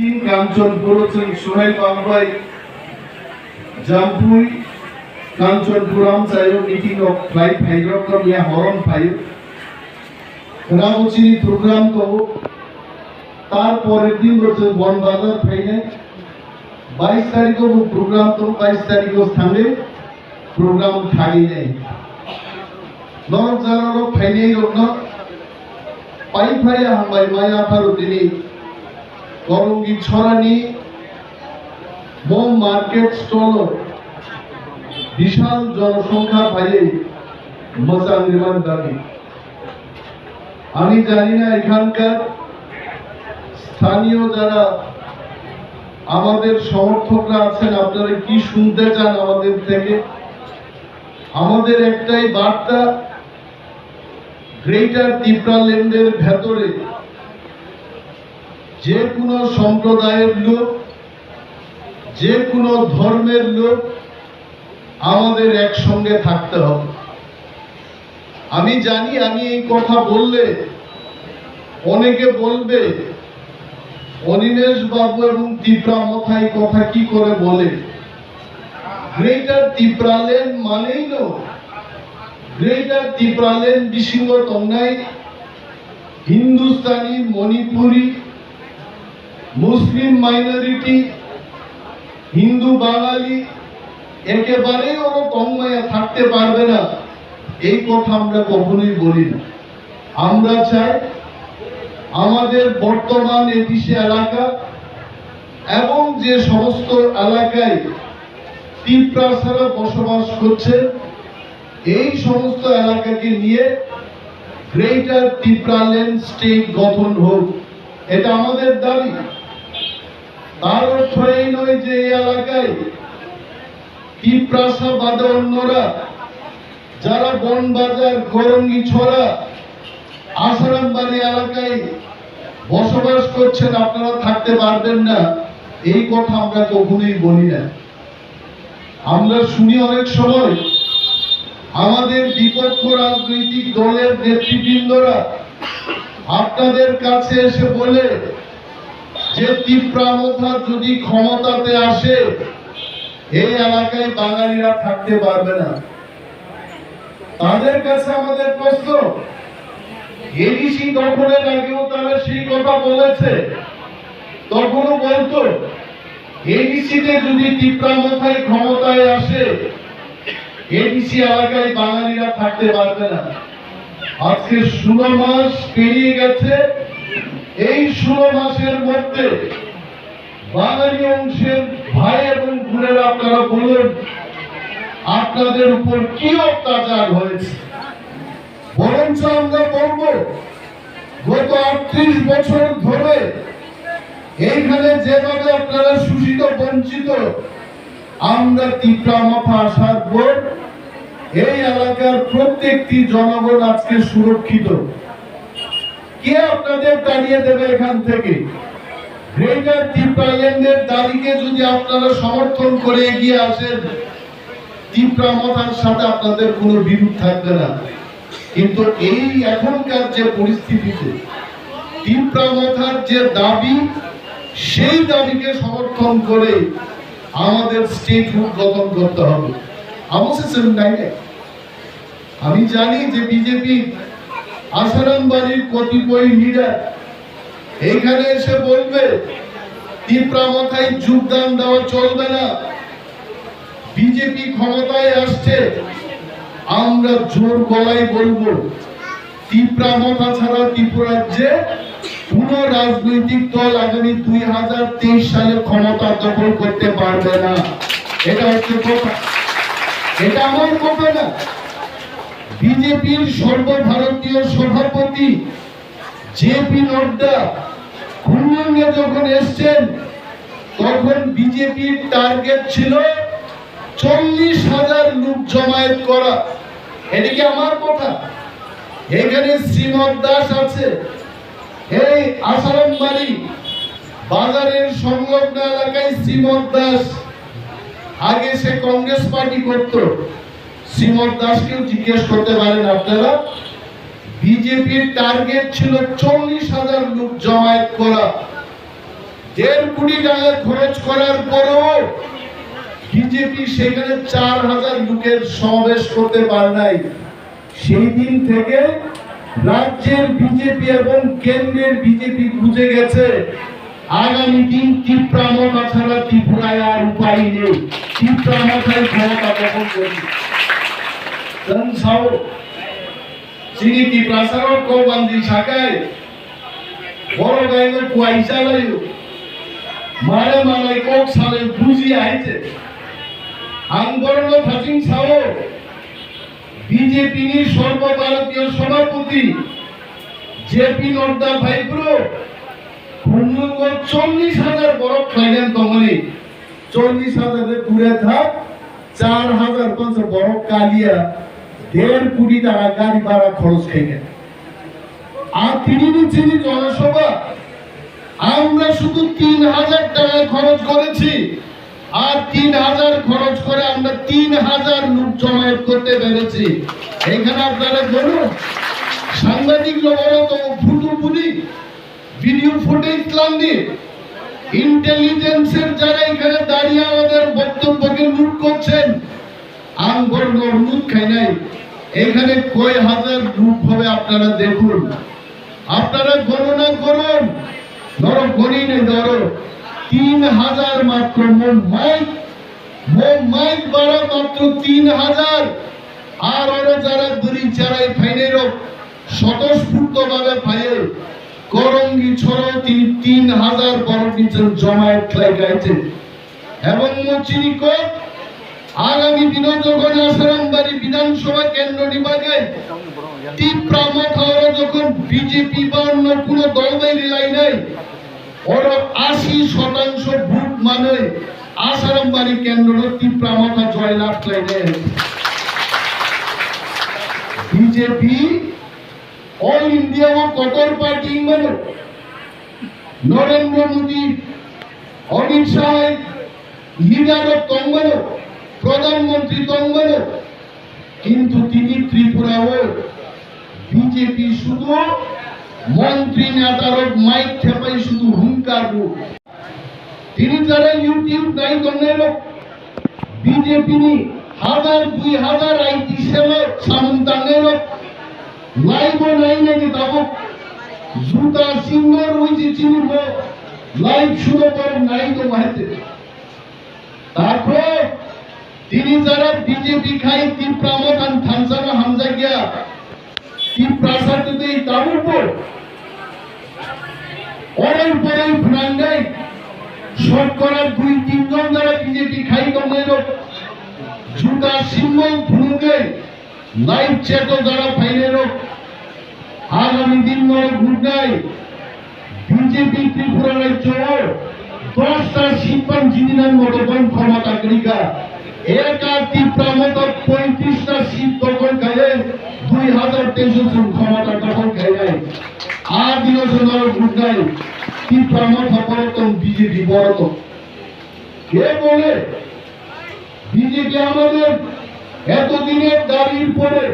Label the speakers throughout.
Speaker 1: তিন কাঞ্চনপুর হচ্ছেন সোহেল বাংবাই জামপুই কাঞ্চনপুরাম চাইও মিটিং অফ ফ্লাইট হাইড্রোগ্রাম ইয়া হরন ফাইভ রামচিনি প্রোগ্রাম তো তারপরের দিন হচ্ছে বনবাজার ফাইনে 22 তারিখও প্রোগ্রাম তো 22 তারিখও স্থানে প্রোগ্রাম থাকি নাই নরক জানারও ফাইনে রত্ন পাই ফাইয়া হামবাই মায়া ফারুদিনী করঙ্গি ছড়ানি মো মার্কেট স্টল বিশাল জনসংখ্যা পাইয়ে মজা নির্মাণ দাবি আমি জানি না এখানকার স্থানীয় যারা আমাদের সমর্থকরা আছেন আপনারা কি শুনতে চান আমাদের থেকে আমাদের একটাই বার্তা গ্রেটার ত্রিপুরাল্যান্ডের ভেতরে যে কোনো সম্প্রদায়ের লোক যে কোনো ধর্মের লোক আমাদের একসঙ্গে থাকতে হবে আমি জানি আমি এই কথা বললে অনেকে বলবে অনিমেষ বাবু এবং ত্রিপুরা মথাই কথা কি করে বলে গ্রেটার ত্রিপুরাল্যান্ড মানেই না গ্রেটার ত্রিপুরাল্যান্ড বিশিঙ্গ তংনাই হিন্দুস্তানি মণিপুরি মুসলিম মাইনরিটি হিন্দু বাঙালি একেবারেই ওরা তন্ময়া থাকতে পারবে না এই কথা আমরা কখনোই বলি না আমরা চাই আমাদের বর্তমান এদেশে এলাকা এবং যে সমস্ত এলাকায় ত্রিপুরা ছাড়া বসবাস করছে এই সমস্ত এলাকাকে নিয়ে গ্রেটার ত্রিপুরাল্যান্ড স্টেট গঠন হোক এটা আমাদের দাবি তার অর্থ এই নয় যে এই এলাকায় ত্রিপ্রাসা বাদে অন্যরা যারা বনবাজার করঙ্গি ছড়া আসারামবাড়ি এলাকায় বসবাস করছেন আপনারা থাকতে পারবেন না এই কথা আমরা কখনোই বলি না আমরা শুনি অনেক সময় আমাদের বিপক্ষ রাজনৈতিক দলের নেতৃবৃন্দরা আপনাদের কাছে এসে বলে যে ত্রিপুরা মথা যদি ক্ষমতাতে আসে এই এলাকায় বাঙালিরা থাকতে পারবে না তাদের কাছে আমাদের প্রশ্ন এডিসি দখলের আগেও তারা সেই কথা বলেছে তখনও বলতো এডিসিতে যদি ত্রিপুরা মথাই ক্ষমতায় আসে এডিসি এলাকায় বাঙালিরা থাকতে পারবে না আজকে 16 মাস পেরিয়ে গেছে এই 16 মাসের মধ্যে বাঙালি অংশের ভাই এবং বোনেরা আপনারা বলুন আপনাদের উপর কি অত্যাচার হয়েছে বরঞ্চ আমরা বলবো গত 38 বছর ধরে এইখানে যেভাবে আপনারা শোষিত বঞ্চিত আমরা ত্রিপুরা মথা আসার পর এই এলাকার প্রত্যেকটি জনগণ আজকে সুরক্ষিত কে আপনাদের তাড়িয়ে দেবে এখান থেকে গ্রেটার ত্রিপুরাল্যান্ডের দাবিকে যদি আপনারা সমর্থন করে এগিয়ে আসেন ত্রিপুরা মথার সাথে আপনাদের কোনো বিরোধ থাকবে না কিন্তু এই এখনকার যে পরিস্থিতিতে ত্রিপুরা মথার যে দাবি সেই দাবিকে সমর্থন করে আমাদের স্টেটহুড গঠন করতে হবে আমি জানি যে বিজেপি আসারামবাড়ির কতিপয় লিডার এইখানে এসে বলবে ত্রিপুরা মথায় যোগদান দেওয়া চলবে না বিজেপি ক্ষমতায় আসছে আমরা জোর গলায় বলবো ত্রিপুরা মথা ছাড়া ত্রিপুরাজ্যে কোন রাজনৈতিক দল আগামী 2023 সালে ক্ষমতা দখল করতে পারবে না এটা হচ্ছে কথা এটা আমার কথা না বিজেপির সর্বভারতীয় সভাপতি জেপি নড্ডা খুলনায় যখন এসেছেন তখন বিজেপির টার্গেট ছিল 40,000 লোক জমায়েত করা এটা কি আমার কথা এখানে শ্রীমদ দাস আছে এই আসারামবাড়ি বাজারের সংলগ্ন এলাকায় শ্রীমদ দাস আগে সে কংগ্রেস পার্টি করত শ্রীমদ দাসকেও জিজ্ঞেস করতে পারেন আপনারা বিজেপির টার্গেট ছিল 40,000 লোক জমায়েত করা 1.5 কোটি টাকা খরচ করার পরেও বিজেপি সেখানে 4,000 লোকের সমাবেশ করতে পারে নাই। সেই দিন থেকে রাজ্যের বিজেপি এবং কেন্দ্রের বিজেপি বুঝে গেছে আগামী দিন তীব্রামতা ছাড়া ত্রিপুরায় আর উপায় নেই। তীব্রামতায় ক্ষমতা দখল করি চিনি তীব্রাসারও কৌবান্দি শাখায় বড় গাইলে পয়সা লাইল মারে মালাই কক সালে বুঝি আইছে আন্দোলন ফাসিং সাও বিজেপি সর্বভারতীয় সভাপতি জেপি নড্ডা ভাইব্রো 40,000 বরফ খাইলেন তখনই 40,000 দূরে থাক 4,500 বরফ কালিয়া 1.5 কোটি টাকা গাড়ি ভাড়া খরচ খাইলেন। আর তিনি চিনি জনসভা আমরা শুধু 3,000 টাকা খরচ করেছি আর 3,000 খরচ করে আমরা 3,000 লোক জমায়েত করতে পেরেছি। এখানে আপনারা বলুন সাংবাদিক লোকেরা তো ফুটুপুরি ভিডিও ফুটেজ ক্লান্তি ইন্টেলিজেন্সের যারা এখানে দাঁড়িয়ে আমাদের বক্তব্যকে লুট করছেন আঙ্গর লুট খাই নাই। এখানে কয় হাজার লুট হবে আপনারা দেখুন, আপনারা গণনা করুন। ধরো গণি নেই, ধরো 3,000 মাত্র মাইক বাড়া মাত্র 3,000 আর ওরা যারা দড়ি চারাই ফাইনের স্বতঃস্ফূর্ত ভাবে ফাইল করঙ্গি ছড়াও 3,000 বড় নিচে জমায়েত লাগাইছে এবং চিনি কর আগামী দিনে যখন আসারামবাড়ি বিধানসভা কেন্দ্র নির্বাচনে তীব্রামতা যখন বিজেপি বা অন্য কোনো দল বাইরে লাই নাই ওরা 80% ভোট মানে আসারামবাড়ি কেন্দ্র তীব্রামতা জয়লাভ লাইনে বিজেপি অল ইন্ডিয়া ও কটর পার্টি মানে নরেন্দ্র মোদী অমিত শাহ লিডার তঙ্গল প্রধানমন্ত্রী তঙ্গল কিন্তু তিনি ত্রিপুরা ও বিজেপি শুধু মন্ত্রী নেতার মাইক খেপাই শুধু হুঙ্কার রূপ তিনি যারা ইউটিউব নাই তঙ্গল বিজেপি 1,000-2,000 আইটি সেবক সামন্তাঙ্গল লাইভ নাই নাকি তাবক জুতা সিঙ্গর হইছে চিনিব লাইভ শুরু করে নাই তো মাইতে। তারপর তিনি যারা বিজেপি খাই তীব্রামতান থানসানা হামজা গিয়া তীব্রাসাতে তাবুর পর অনেক পরে ফ্রান্ডাই শতকরা 2-3 জন যারা বিজেপি খাই তঙ্গের জুতা সিম্বল ভুঙ্গে লাইভ চেটো যারা ফাইলের আগামী দিন ঘুরনাই বিজেপি ত্রিপুরা রাজ্য 10টা শিল্পান জিনিনার মতো ক্ষমতা করিকা একা তীব্রামতা 35টা শীত দখল খাইলে 2023 ক্ষমতা দখল খাইলে আর দিনের ঘুরনাই তীব্রামতা বড়তম বিজেপি বড়তম কে বলে বিজেপি আমাদের এতদিনের দাবির পরে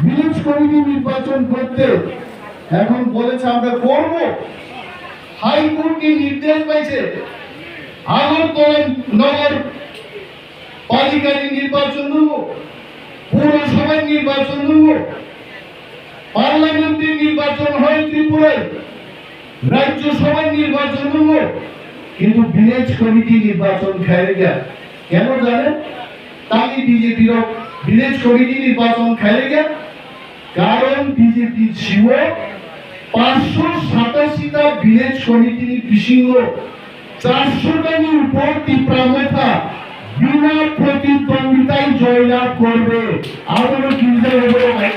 Speaker 1: ভিলেজ কমিটি নির্বাচন করতে এখন বলেছে আমরা করব। হাইকোর্ট কি নির্দেশ পাইছে আগরতলা নগর পালিকার নির্বাচন নেব, পৌরসভার নির্বাচন নেব, পার্লামেন্টের নির্বাচন হয় ত্রিপুরায়, রাজ্যসভার নির্বাচন নেব, কিন্তু ভিলেজ কমিটি নির্বাচন খেয়ে গেল কেন জানেন? তাই বিজেপির ভিলেজ কমিটি নির্বাচন খেলে গেল কারণ বিজেপি ছিল 587টা ভিলেজ কমিটি বিশিঙ্গ 400টার উপর তীব্রামতা বিনা প্রতিদ্বন্দ্বিতায় জয়লাভ করবে। আবারও কিনতে হবে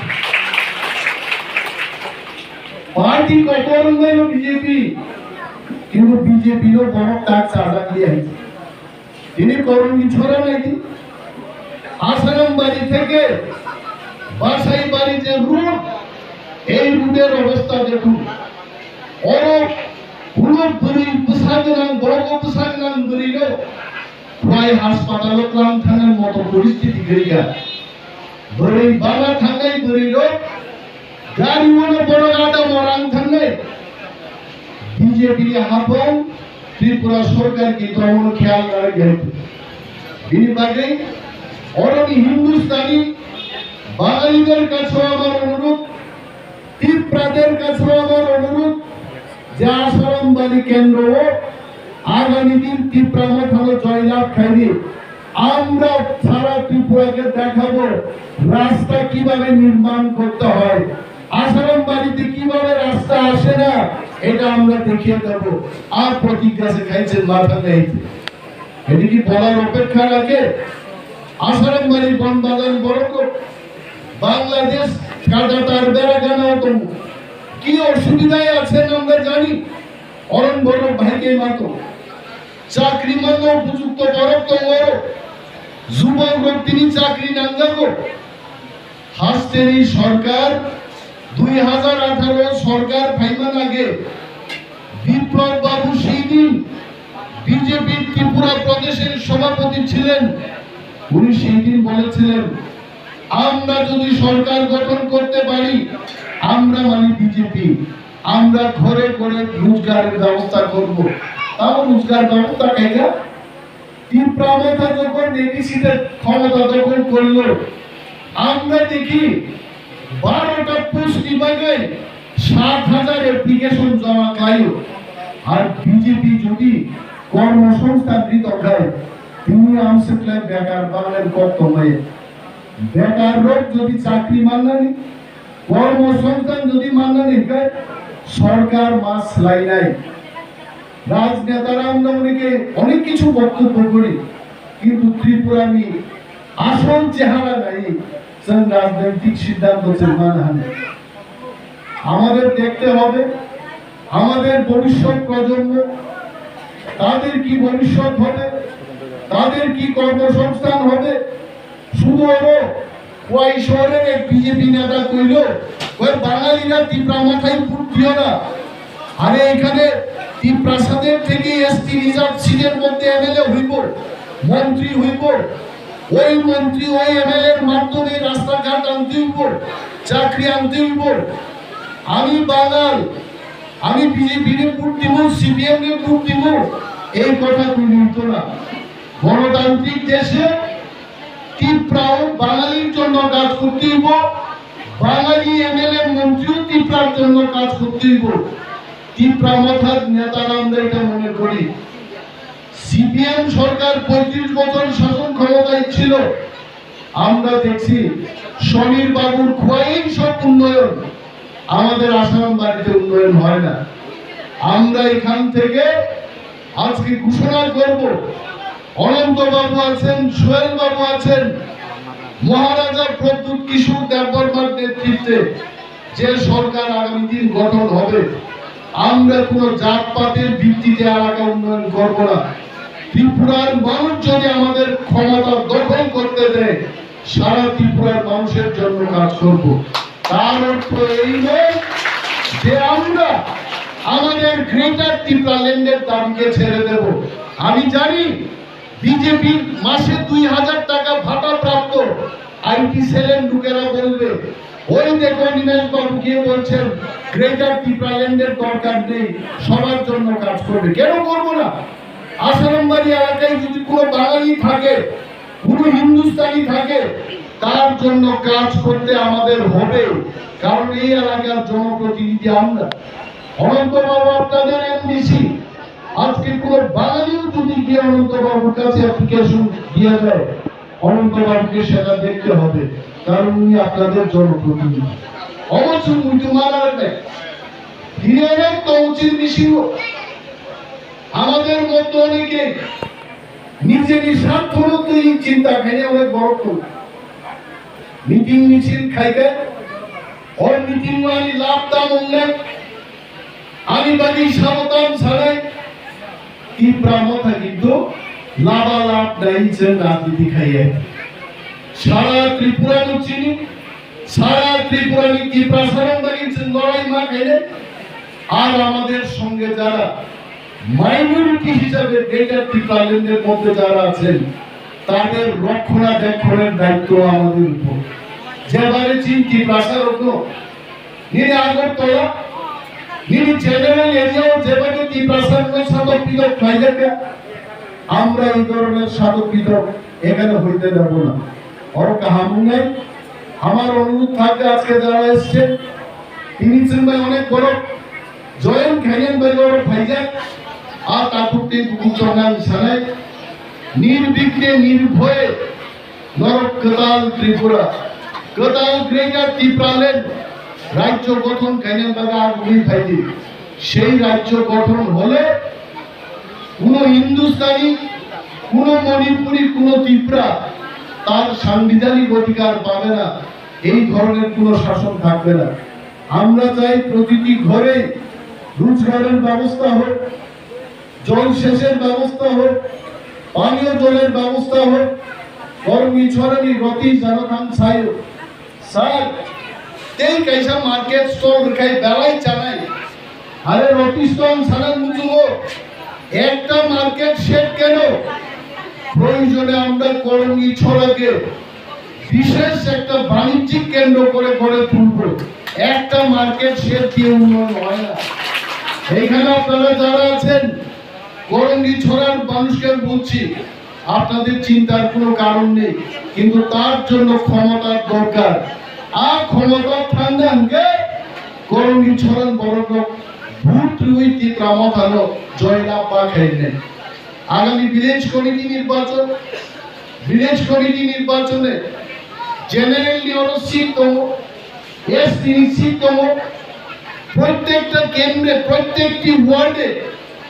Speaker 1: পার্টি কত রঙের বিজেপি কিন্তু বিজেপিরও বড় তার চাঁদা দিয়ে তিনি করণী ছড়া নাকি আসারামবাড়ি থেকে বাসাই বাড়ি যে রুট এই রুটের অবস্থা দেখুন প্রায় হাসপাতাল ক্লাম থানার মতো পরিস্থিতি গড়িয়া ধরে বাবা থানাই ধরিল গাড়ি মনে বড় গাড়া মরাং থানাই বিজেপি হাবন ত্রিপুরা সরকার কি তেমন খেয়াল রাখে বিনিবাগে অরণি হিন্দুস্তানি বাঙালিদের কাছে আমার অনুরোধ, ত্রিপুরাদের কাছে আমার অনুরোধ যে আসারামবাড়ি কেন্দ্র আগামী দিন ত্রিপুরা মথানো জয়লাভ খাইনি আমরা সারা ত্রিপুরাকে দেখাবো রাস্তা কিভাবে নির্মাণ করতে হয়, আসারামবাড়িতে কিভাবে রাস্তা আসে না এটা আমরা দেখিয়ে দেব। আর প্রতিজ্ঞা খাইছেন মাথা নেই, এটি কি বলার অপেক্ষা রাখে? আসারামবাড়ির বনবাগান বড় বাংলাদেশ কাটা তার বেড়া কেন কি অসুবিধায় আছেন আমরা জানি। অরণ বড় ভাইকে মাতো চাকরি মান্য উপযুক্ত বরক্ত বড় যুবক তিনি চাকরি নাঙ্গাগো হাসতেন এই সরকার 2018 সরকার ফাইমান আগে বিপ্লব বাবু সেই দিন বিজেপি ত্রিপুরা প্রদেশের সভাপতি ছিলেন। উনি সেই দিন বলেছিলেন আমরা যদি সরকার গঠন করতে পারি আমরা মানে বিজেপি আমরা ঘরে ঘরে রোজগারের ব্যবস্থা করব। তাও রোজগার ব্যবস্থা কেন ত্রিপুরা মাথা যখন এবিসিতে ক্ষমতা দখল করলো আমরা দেখি 12টা পোস্ট বিভাগে 7,000 অ্যাপ্লিকেশন জমা খাইল। আর বিজেপি যদি কর্মসংস্থান দিত খায় তিনি আমসেটলে বেকার বাংলার কত হয়ে বেকার লোক যদি চাকরি মান্নানি কর্মসংস্থান যদি মান্নানি সরকার মাস লাই নাই। রাজনেতারা আমরা অনেক কিছু বক্তব্য করি কিন্তু ত্রিপুরা নিয়ে আসল চেহারা নাই, রাজনৈতিক সিদ্ধান্ত আমাদের দেখতে হবে আমাদের ভবিষ্যৎ প্রজন্ম তাদের কি ভবিষ্যৎ হবে, তাদের কি কর্মসংস্থান হবে। শুধু ওই শহরের এক বিজেপি নেতা কইল ওই বাঙালিরা ত্রিপুরা মাথায় ভোট দিও না, আরে এখানে ত্রিপ্রাসাদের থেকে এসটি রিজার্ভ সিটের মধ্যে এমএলএ হইব, মন্ত্রী হইব, ওই মন্ত্রী ওই এমএলএ এর মাধ্যমে রাস্তাঘাট আনতে হইব, চাকরি আনতে হইব। আমি বাঙাল, আমি বিজেপির ভোট দিব, সিপিএম এর ভোট দিব, এই কথা তুই নিত না। গণতান্ত্রিক দেশে ত্রিপুরাও বাঙালির জন্য কাজ করতে হইব, বাঙালি এমএলএ মন্ত্রীও ত্রিপুরার জন্য কাজ করতে হইব। ত্রিপুরা মাথার নেতারা আমরা এটা মনে করি। সিপিএম সরকার 35 বছর শাসন ক্ষমতায় ছিল, আমরা দেখছি সমীর বাবুর খোয়াই সব উন্নয়ন, আমাদের আসারামবাড়িতে উন্নয়ন হয় না। আমরা এখান থেকে আজকে ঘোষণা করব অনন্ত বাবু আছেন, সোহেল বাবু আছেন, মহারাজা প্রদ্যুৎ কিশোর দেববর্মার নেতৃত্বে যে সরকার আগামী দিন গঠন হবে আমরা কোন জাতপাতের ভিত্তিতে এলাকা উন্নয়ন করব না। ত্রিপুরার মানুষ যদি আমাদের ক্ষমতা দখল করতে দেয় সারা ত্রিপুরার মানুষের জন্য কাজ করব। তার অর্থ এই নয় যে আমরা আমাদের গ্রেটার ত্রিপুরা ল্যান্ডের দাবিকে ছেড়ে দেব। আমি জানি বিজেপি মাসে 2,000 টাকা ভাতা প্রাপ্ত আইটি সেলের লোকেরা বলবে ওই দেখো নীলেশ বাবু গিয়ে বলছেন গ্রেটার ত্রিপুরা ল্যান্ডের দরকার নেই, সবার জন্য কাজ করবে। কেন করবো না? আসারামবাড়ি এলাকায় যদি কোনো বাঙালি থাকে, কোনো হিন্দুস্তানি থাকে, তার জন্য কাজ করতে আমাদের হবে, কারণ এই এলাকার জনপ্রতিনিধি আমরা। অনন্ত বাবু আপনাদের এমডিসি, আজকে কোনো বাঙালিও যদি গিয়ে অনন্ত বাবুর কাছে অ্যাপ্লিকেশন দিয়ে দেয় অনন্ত বাবুকে সেটা দেখতে হবে, কারণ উনি আপনাদের জনপ্রতিনিধি। অবশ্যই মুইটু মারার নেই হিরেনের তো উচিত মিশিল। আমাদের মধ্যে অনেকে নিজের স্বার্থ মধ্যে এই চিন্তা খাইলে অনেক বড় মিটিং মিছিল খাইবে ওর মিটিং মানে লাভ দাম উল্লেখ আমি বাকি সাবধান ছাড়াই ত্রিপুরা মাথা কিন্তু লাভালাভ দাইছেন রাজনীতি খাইয়ে। সারা ত্রিপুরা চিনি, সারা ত্রিপুরা ত্রিপুরা সারাম দাঁড়িয়েছেন লড়াই মা খাইলে। আর আমাদের সঙ্গে যারা মাইনরিটি হিসাবে গ্রেটার ত্রিপুরা ল্যান্ডের মধ্যে যারা আছেন তাদের রক্ষণাবেক্ষণের দায়িত্ব আমাদের উপর। যেবারে চিন্তি প্রাসার নিয়ে আগরতলা নিনি জেনারেল এরিয়াও যেভাবে তীব্রাসান্নের সাধক পীঠক খাইলেন আমরা এই ধরনের সাধক পীঠক এখানে হইতে দেব না। ওর কাহামুনে আমার অনুরোধ থাকবে আজকে যারা এসছেন তিনি চিন্তায় অনেক বড় জয়েন খাইয়েন বেগর ভাইজান আর তাকুটি কুচনান সানাই নির্বিঘ্নে নির্ভয়ে নরক কতাল ত্রিপুরা কতাল গ্রেটার ত্রিপুরালেন রাজ্য গঠন খাইয়েন বেগা আর উনি ভাইজি সেই রাজ্য গঠন হলে কোন হিন্দুস্তানি কোন মণিপুরি কোন ত্রিপুরা তার সাংবিধানিক অধিকার পাবে না, এই ধরনের কোন শাসন থাকবে না। আমরা চাই প্রতিটি ঘরে রোজগারের ব্যবস্থা হোক, জলসেচের ব্যবস্থা হোক, পানীয় জলের ব্যবস্থা হোক, কর্মী ছড়ানি রতি জনধান ছাই স্যার তেই कैसा মার্কেট স্টল রেখাই বেলাই চালাই আরে রতি স্টল সারা মুজুগো একটা মার্কেট শেড কেন প্রয়োজনে আমরা কর্মী ছড়াকে বিশেষ একটা বাণিজ্যিক কেন্দ্র করে গড়ে তুলব। একটা মার্কেট শেড দিয়ে উন্নয়ন হয় না। এইখানে আপনারা যারা আছেন করঙ্গি ছড়ার মানুষকে বলছি আপনাদের চিন্তার কোনো কারণ নেই, কিন্তু তার জন্য ক্ষমতার দরকার। আর ক্ষমতা থাকলে করঙ্গি ছড়ার বড় ভূত রুইতি প্রামথানো জয়লাভ বা খাইলেন। আগামী ভিলেজ কমিটি নির্বাচনে জেনারেল নিশ্চিততম এসটি নিশ্চিততম প্রত্যেকটা কেন্দ্রে প্রত্যেকটি ওয়ার্ডে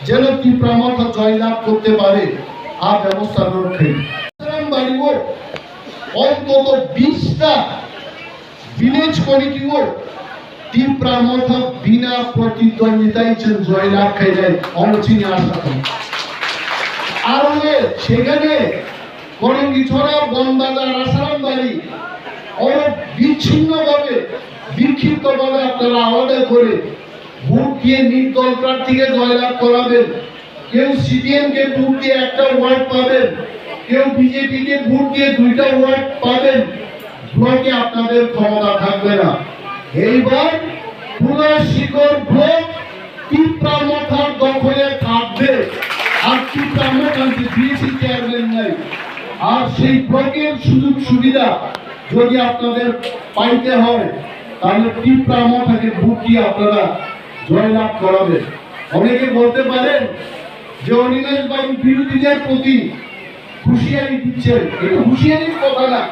Speaker 1: যেন তীব্রামথা জয়লাভ করতে পারে আর ব্যবস্থা রক্ষে বাড়িব অন্তত 20টা ভিলেজ কমিটিও তীব্রামথা বিনা প্রতিদ্বন্দ্বিতায় জয়লাভ খাইলেন অনচিনি আশা করি। আর সেখানে করঙ্গি ছড়া বনবাজার আসারাম বাড়ি বিচ্ছিন্নভাবে বিক্ষিপ্তভাবে আপনারা আলাদা করে ভোট দিয়ে নির্দল প্রার্থীকে জয়লাভ করাবেন। কেউ সিপিএম কে ভোট দিয়ে একটা ওয়ার্ড পাবেন, কেউ বিজেপি কে ভোট দিয়ে 2টা ওয়ার্ড পাবেন। ব্লকে আপনাদের ক্ষমতা থাকবে না। এইবার পুরো শিকড় ব্লক তীব্রামথার দখলে থাকবে। আর তীব্রামথাকে দিয়েছি চেয়ারম্যান নাই। আর সেই ব্লকের সুযোগ সুবিধা যদি আপনাদের পাইতে হয় তাহলে তীব্রামথাকে ভোট দিয়ে আপনারা জয়লাভ করাবেন। অনেকে বলতে পারেন যে অনিমেষ বাবু বিরোধীদের প্রতি হুঁশিয়ারি দিচ্ছেন, এটা হুঁশিয়ারির কথা না।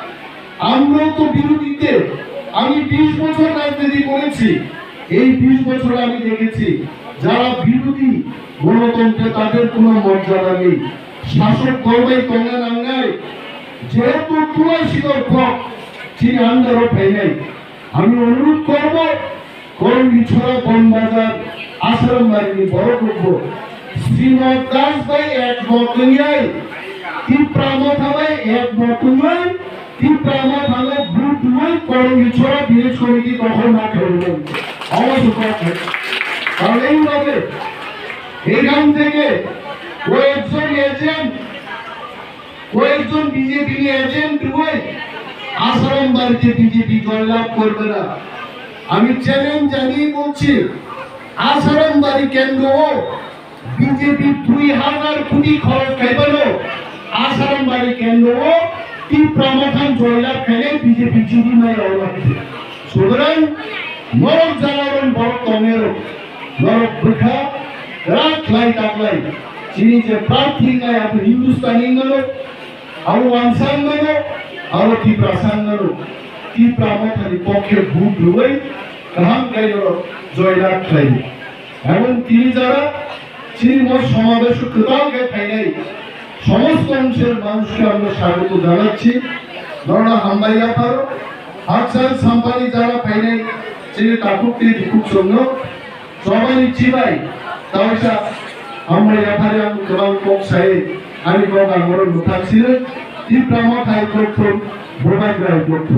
Speaker 1: আমরাও তো বিরোধীতে, আমি 20 বছর রাজনীতি করেছি। এই 20 বছর আমি দেখেছি যারা বিরোধী গণতন্ত্রে তাদের কোনো মর্যাদা নেই। শাসক দলবাই কংগ্রেস আঙ্গায় যেহেতু তুলসীগর ব্লক তিনি আন্ডারও পাই নাই। আমি অনুরোধ করব করঙ্গি ছড়া বনবাজার আশ্রম বাড়ি বড় করবো শ্রীমৎ দাস ভাই একমত নিয়ে তীব্রামথা ভাই একমত নয় তীব্রামথা ভোট নয় করঙ্গি ছড়া ভিলেজ কমিটি কখন না করবেন অবশ্যই। কারণ এইভাবে এখান থেকে কয়েকজন বিজেপি এজেন্ট হয়ে আসারাম বাড়িতে বিজেপি জয়লাভ করবে না। আমি চ্যালেঞ্জ জানিয়ে বলছি আসারাম বাড়ি কেন্দ্র বিজেপি 2000 কোটি খরচ খাইবেন। আসারাম বাড়ি কেন্দ্র তীব্রামথান জয়লাভ খাইলে বিজেপি জিবি নাই অবস্থা। সুতরাং নরক জ্বালাবেন বড় কমের নরক বৃখা রাত লাই টাকলাই চিনি যে প্রার্থী নাই আপনি হিন্দুস্তানি গেলো আর ওয়ানসান গেলো আর তীব্রাসান গেলো তীব্রামথার পক্ষে ভোট রুই কাহাম গাইল জয়লাভ খাই। এবং তিনি যারা চিনি মোট সমাবেশ কৃতজ্ঞ খাই নাই সমস্ত অংশের মানুষকে আমরা স্বাগত জানাচ্ছি। ধরনা হাম্বাইয়া পারো হাকসাল সাম্পানি যারা পাই নাই চিনি তাকুটি খুব সঙ্গ সবাই নিচ্ছি ভাই তাহলে আমরা এখানে আমি কেবল কক সাই আমি কক আমার মুখাচ্ছি তীব্রামথায় করতো ভোটার করতো।